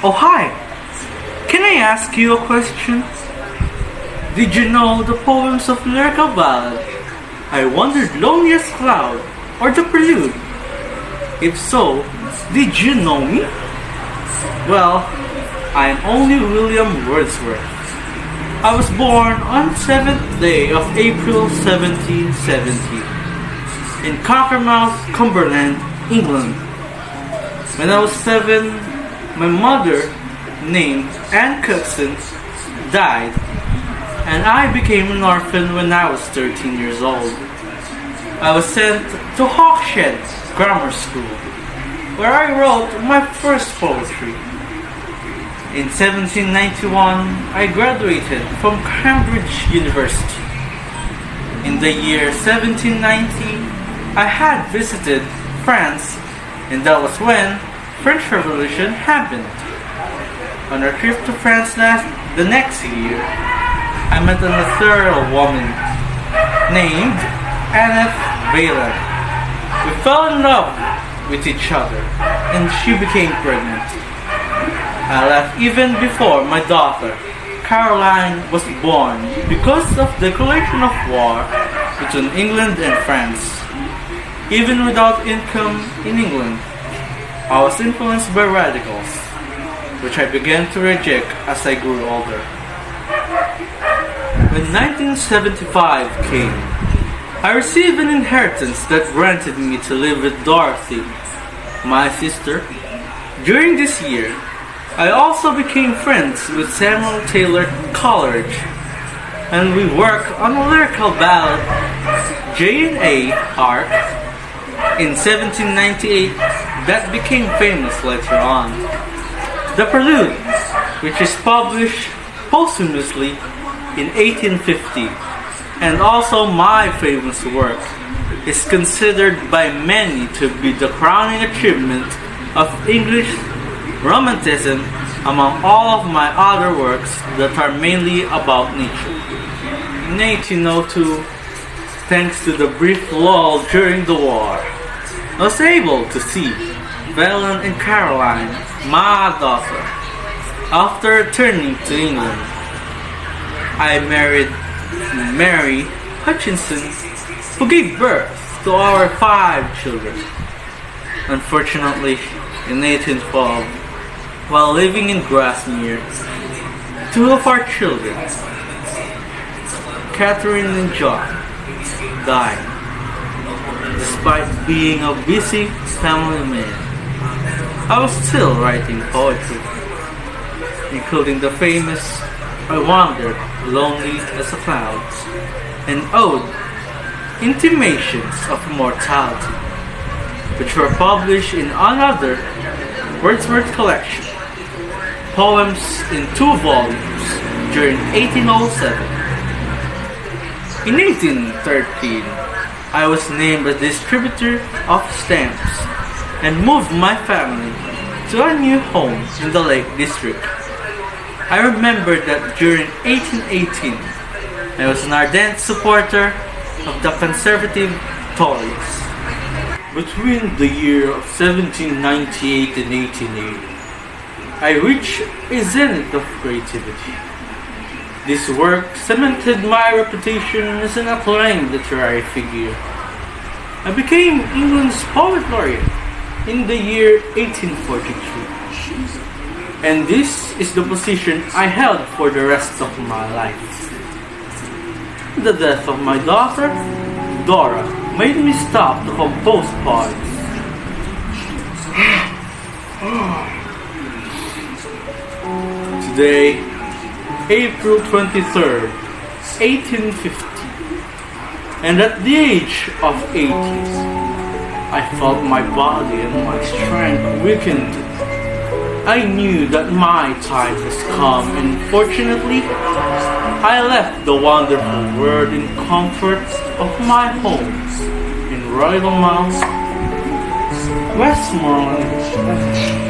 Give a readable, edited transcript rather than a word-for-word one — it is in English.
Oh, hi! Can I ask you a question? Did you know the poems of lyrical ballad I Wandered Loneliest Cloud or the Prelude? If so, did you know me? Well, I am only William Wordsworth. I was born on 7th day of April 1770 in Cockermouth, Cumberland, England. When I was 7, my mother, named Anne Cookson, died, and I became an orphan when I was 13 years old. I was sent to Hawkshead Grammar School, where I wrote my first poetry. In 1791, I graduated from Cambridge University. In the year 1790, I had visited France, and that was when French Revolution happened. On our trip to France the next year, I met an ethereal woman named Annette Valen. We fell in love with each other, and she became pregnant. I left even before my daughter, Caroline, was born because of the declaration of war between England and France. Even without income in England, I was influenced by radicals, which I began to reject as I grew older. When 1975 came, I received an inheritance that granted me to live with Dorothy, my sister. During this year, I also became friends with Samuel Taylor Coleridge, and we worked on a lyrical ballad, J&A Arc, in 1798 that became famous later on. The Prelude, which is published posthumously in 1850, and also my famous work, is considered by many to be the crowning achievement of English Romanticism among all of my other works that are mainly about nature. In 1802, thanks to the brief lull during the war, I was able to see Valen and Caroline, my daughter. After returning to England, I married Mary Hutchinson, who gave birth to our 5 children. Unfortunately, in 1812, while living in Grasmere, 2 of our children, Catherine and John, died, despite being a busy family man. I was still writing poetry, including the famous I Wandered Lonely as a Cloud, and Ode, Intimations of Immortality, which were published in another Wordsworth collection, Poems in 2 volumes during 1807. In 1813, I was named a distributor of stamps and moved my family to a new home in the Lake District. I remember that during 1818, I was an ardent supporter of the conservative Tories. Between the year of 1798 and 1880, I reached a zenith of creativity. This work cemented my reputation as an acclaimed literary figure. I became England's poet laureate in the year 1842. And this is the position I held for the rest of my life. The death of my daughter, Dora, made me stop to compose poems. Today, April 23rd, 1850, and at the age of 80, I felt my body and my strength weakened. I knew that my time has come, and fortunately, I left the wonderful world in comfort of my home in Royal Mount, Westmoreland.